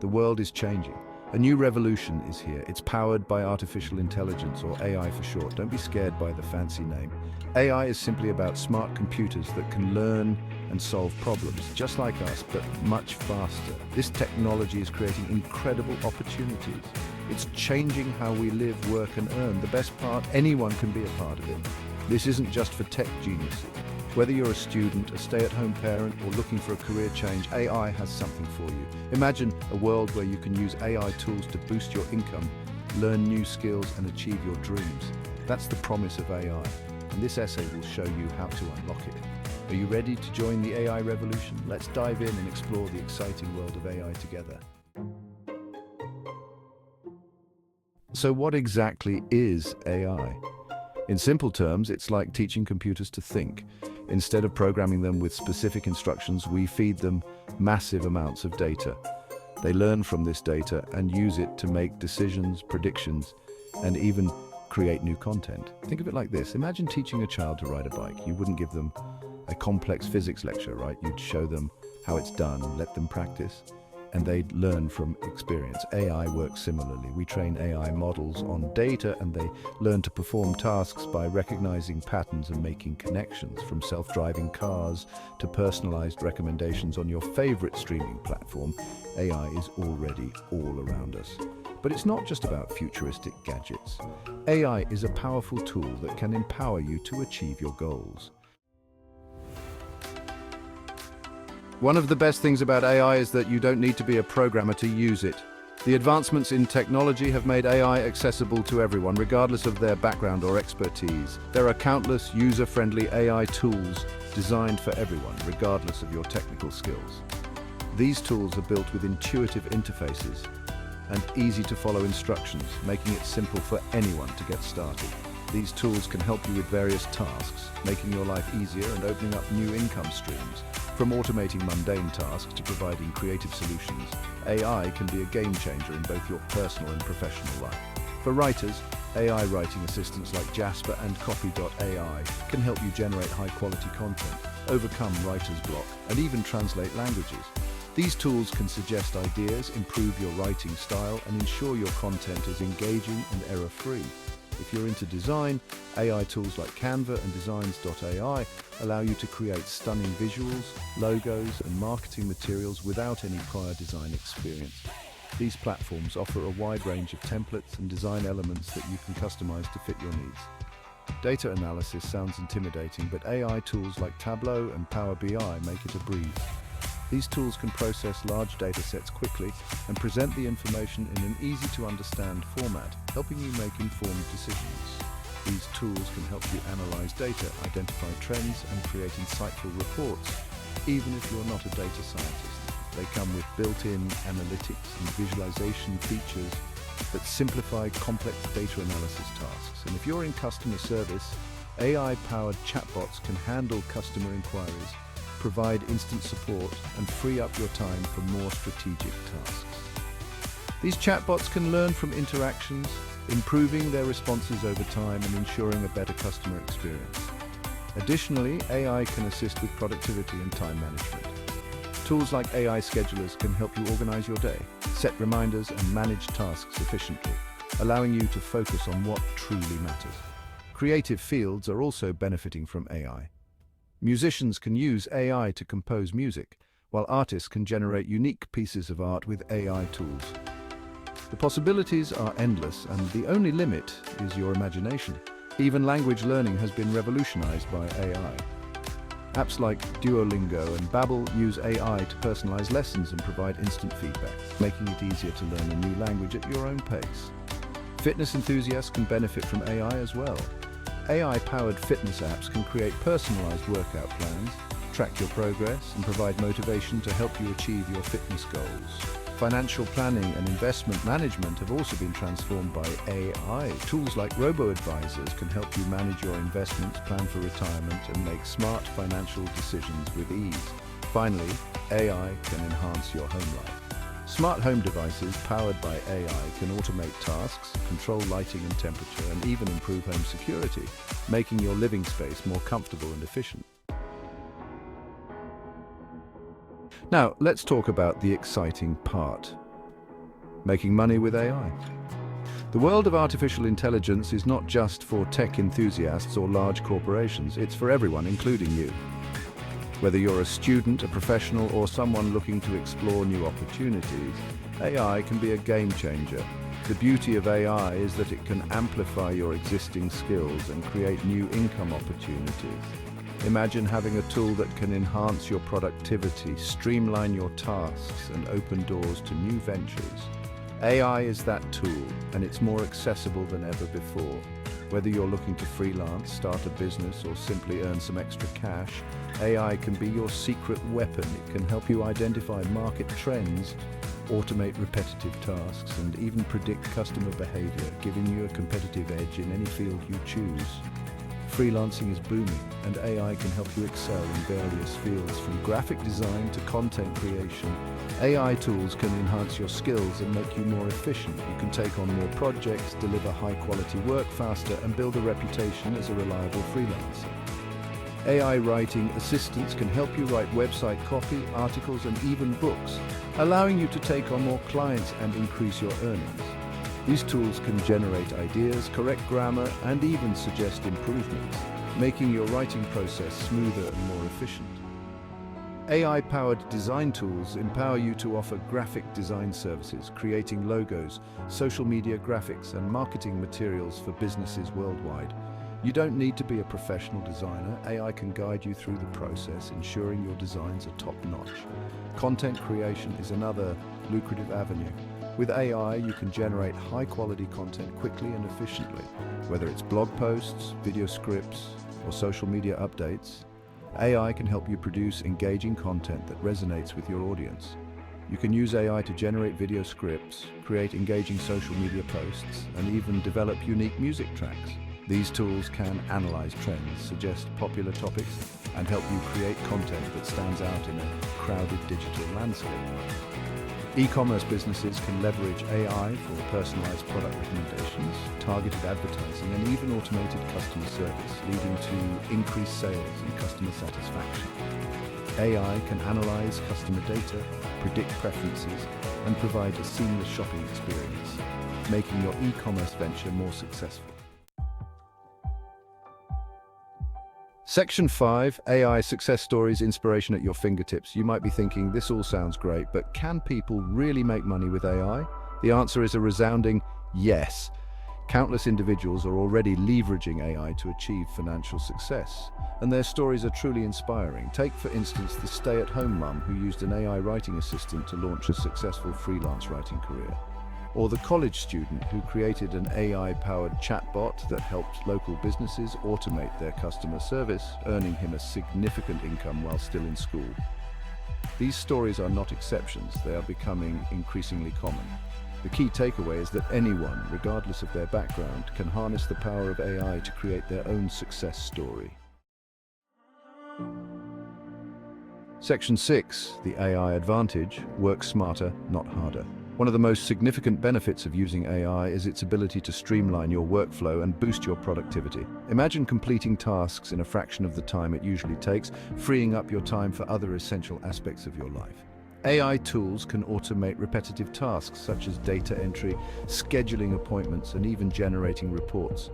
The world is changing. A new revolution is here. It's powered by artificial intelligence, or AI for short. Don't be scared by the fancy name. AI is simply about smart computers that can learn and solve problems, just like us, but much faster. This technology is creating incredible opportunities. It's changing how we live, work, and earn. The best part, anyone can be a part of it. This isn't just for tech geniuses. Whether you're a student, a stay-at-home parent, or looking for a career change, AI has something for you. Imagine a world where you can use AI tools to boost your income, learn new skills, and achieve your dreams. That's the promise of AI, and this essay will show you how to unlock it. Are you ready to join the AI revolution? Let's dive in and explore the exciting world of AI together. So what exactly is AI? In simple terms, it's like teaching computers to think. Instead of programming them with specific instructions, we feed them massive amounts of data. They learn from this data and use it to make decisions, predictions, and even create new content. Think of it like this. Imagine teaching a child to ride a bike. You wouldn't give them a complex physics lecture, right? You'd show them how it's done, let them practice, and they'd learn from experience. AI works similarly. We train AI models on data, and they learn to perform tasks by recognizing patterns and making connections. From self-driving cars to personalized recommendations on your favorite streaming platform, AI is already all around us. But it's not just about futuristic gadgets. AI is a powerful tool that can empower you to achieve your goals. One of the best things about AI is that you don't need to be a programmer to use it. The advancements in technology have made AI accessible to everyone, regardless of their background or expertise. There are countless user-friendly AI tools designed for everyone, regardless of your technical skills. These tools are built with intuitive interfaces and easy-to-follow instructions, making it simple for anyone to get started. These tools can help you with various tasks, making your life easier and opening up new income streams. From automating mundane tasks to providing creative solutions, AI can be a game changer in both your personal and professional life. For writers, AI writing assistants like Jasper and Copy.ai can help you generate high-quality content, overcome writer's block, and even translate languages. These tools can suggest ideas, improve your writing style, and ensure your content is engaging and error-free. If you're into design, AI tools like Canva and Designs.ai allow you to create stunning visuals, logos, and marketing materials without any prior design experience. These platforms offer a wide range of templates and design elements that you can customize to fit your needs. Data analysis sounds intimidating, but AI tools like Tableau and Power BI make it a breeze. These tools can process large data sets quickly and present the information in an easy-to-understand format, helping you make informed decisions. These tools can help you analyze data, identify trends, and create insightful reports, even if you're not a data scientist. They come with built-in analytics and visualization features that simplify complex data analysis tasks. And if you're in customer service, AI-powered chatbots can handle customer inquiries, provide instant support, and free up your time for more strategic tasks. These chatbots can learn from interactions, improving their responses over time and ensuring a better customer experience. Additionally, AI can assist with productivity and time management. Tools like AI schedulers can help you organize your day, set reminders, and manage tasks efficiently, allowing you to focus on what truly matters. Creative fields are also benefiting from AI. Musicians can use AI to compose music, while artists can generate unique pieces of art with AI tools. The possibilities are endless, and the only limit is your imagination. Even language learning has been revolutionized by AI. Apps like Duolingo and Babbel use AI to personalize lessons and provide instant feedback, making it easier to learn a new language at your own pace. Fitness enthusiasts can benefit from AI as well. AI-powered fitness apps can create personalized workout plans, track your progress, and provide motivation to help you achieve your fitness goals. Financial planning and investment management have also been transformed by AI. Tools like robo-advisors can help you manage your investments, plan for retirement, and make smart financial decisions with ease. Finally, AI can enhance your home life. Smart home devices powered by AI can automate tasks, control lighting and temperature, and even improve home security, making your living space more comfortable and efficient. Now, let's talk about the exciting part. making money with AI. The world of artificial intelligence is not just for tech enthusiasts or large corporations, it's for everyone, including you. Whether you're a student, a professional, or someone looking to explore new opportunities, AI can be a game changer. The beauty of AI is that it can amplify your existing skills and create new income opportunities. Imagine having a tool that can enhance your productivity, streamline your tasks, and open doors to new ventures. AI is that tool, and it's more accessible than ever before. Whether you're looking to freelance, start a business, or simply earn some extra cash, AI can be your secret weapon. It can help you identify market trends, automate repetitive tasks, and even predict customer behavior, giving you a competitive edge in any field you choose. Freelancing is booming, and AI can help you excel in various fields, from graphic design to content creation. AI tools can enhance your skills and make you more efficient. You can take on more projects, deliver high-quality work faster, and build a reputation as a reliable freelancer. AI writing assistants can help you write website copy, articles, and even books, allowing you to take on more clients and increase your earnings. These tools can generate ideas, correct grammar, and even suggest improvements, making your writing process smoother and more efficient. AI-powered design tools empower you to offer graphic design services, creating logos, social media graphics, and marketing materials for businesses worldwide. You don't need to be a professional designer. AI can guide you through the process, ensuring your designs are top-notch. Content creation is another lucrative avenue. With AI, you can generate high-quality content quickly and efficiently. Whether it's blog posts, video scripts, or social media updates, AI can help you produce engaging content that resonates with your audience. You can use AI to generate video scripts, create engaging social media posts, and even develop unique music tracks. These tools can analyze trends, suggest popular topics, and help you create content that stands out in a crowded digital landscape. E-commerce businesses can leverage AI for personalized product recommendations, targeted advertising, and even automated customer service, leading to increased sales and customer satisfaction. AI can analyze customer data, predict preferences, and provide a seamless shopping experience, making your e-commerce venture more successful. Section 5, AI Success Stories, Inspiration at Your Fingertips. You might be thinking, this all sounds great, but can people really make money with AI? The answer is a resounding yes. Countless individuals are already leveraging AI to achieve financial success, and their stories are truly inspiring. Take, for instance, the stay-at-home mum who used an AI writing assistant to launch a successful freelance writing career. Or the college student who created an AI-powered chatbot that helped local businesses automate their customer service, earning him a significant income while still in school. These stories are not exceptions, they are becoming increasingly common. The key takeaway is that anyone, regardless of their background, can harness the power of AI to create their own success story. Section 6, the AI advantage: work smarter, not harder. One of the most significant benefits of using AI is its ability to streamline your workflow and boost your productivity. Imagine completing tasks in a fraction of the time it usually takes, freeing up your time for other essential aspects of your life. AI tools can automate repetitive tasks such as data entry, scheduling appointments, and even generating reports.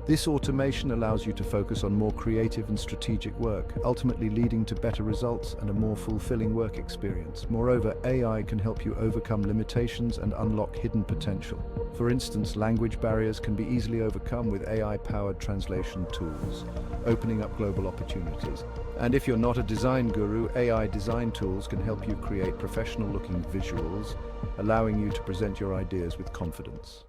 This automation allows you to focus on more creative and strategic work, ultimately leading to better results and a more fulfilling work experience. Moreover, AI can help you overcome limitations and unlock hidden potential. For instance, language barriers can be easily overcome with AI-powered translation tools, opening up global opportunities. And if you're not a design guru, AI design tools can help you create professional-looking visuals, allowing you to present your ideas with confidence.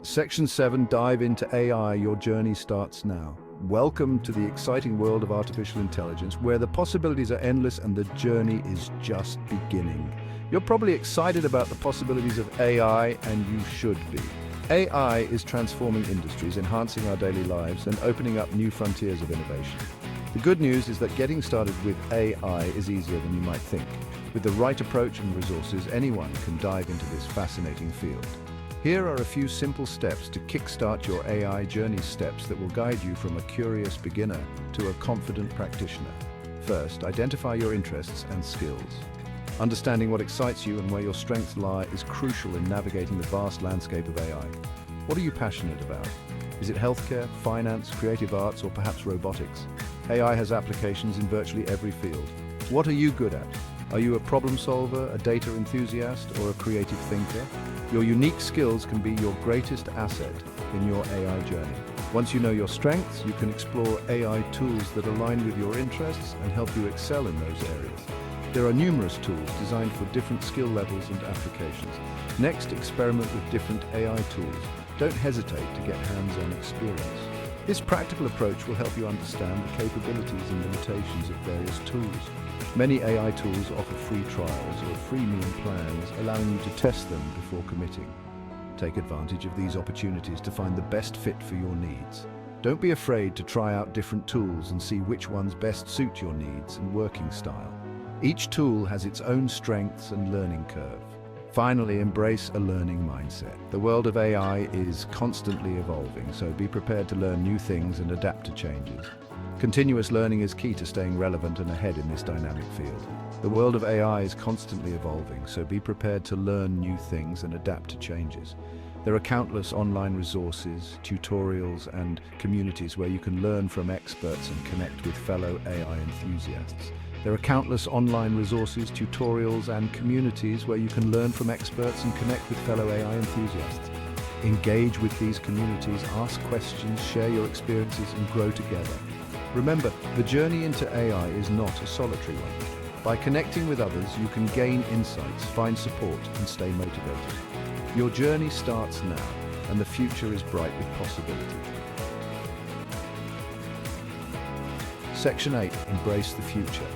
Section 7, dive into AI. Your journey starts now. Welcome to the exciting world of artificial intelligence, where the possibilities are endless and the journey is just beginning. You're probably excited about the possibilities of AI, and you should be. AI is transforming industries, enhancing our daily lives, and opening up new frontiers of innovation. The good news is that getting started with AI is easier than you might think. With the right approach and resources, anyone can dive into this fascinating field. Here are a few simple steps to kickstart your AI journey, steps that will guide you from a curious beginner to a confident practitioner. First, identify your interests and skills. Understanding what excites you and where your strengths lie is crucial in navigating the vast landscape of AI. What are you passionate about? Is it healthcare, finance, creative arts, or perhaps robotics? AI has applications in virtually every field. What are you good at? Are you a problem solver, a data enthusiast, or a creative thinker? Your unique skills can be your greatest asset in your AI journey. Once you know your strengths, you can explore AI tools that align with your interests and help you excel in those areas. There are numerous tools designed for different skill levels and applications. Next, experiment with different AI tools. Don't hesitate to get hands-on experience. This practical approach will help you understand the capabilities and limitations of various tools. Many AI tools offer free trials or freemium plans, allowing you to test them before committing. Take advantage of these opportunities to find the best fit for your needs. Don't be afraid to try out different tools and see which ones best suit your needs and working style. Each tool has its own strengths and learning curve. Finally, embrace a learning mindset. The world of AI is constantly evolving, so be prepared to learn new things and adapt to changes. Continuous learning is key to staying relevant and ahead in this dynamic field. The world of AI is constantly evolving, so be prepared to learn new things and adapt to changes. There are countless online resources, tutorials, and communities where you can learn from experts and connect with fellow AI enthusiasts. There are countless online resources, tutorials, and communities where you can learn from experts and connect with fellow AI enthusiasts. Engage with these communities, ask questions, share your experiences, and grow together. Remember, the journey into AI is not a solitary one. By connecting with others, you can gain insights, find support, and stay motivated. Your journey starts now, and the future is bright with possibility. Section 8. Embrace the future.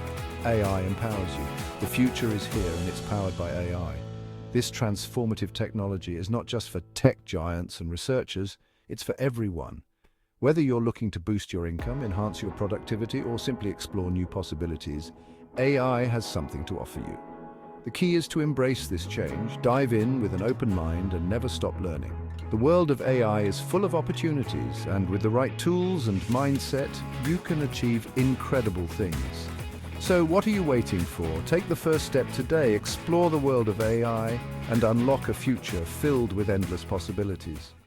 AI empowers you. The future is here and it's powered by AI. This transformative technology is not just for tech giants and researchers, it's for everyone. Whether you're looking to boost your income, enhance your productivity, or simply explore new possibilities, AI has something to offer you. The key is to embrace this change, dive in with an open mind, and never stop learning. The world of AI is full of opportunities, and with the right tools and mindset, you can achieve incredible things. So what are you waiting for? Take the first step today, explore the world of AI, and unlock a future filled with endless possibilities.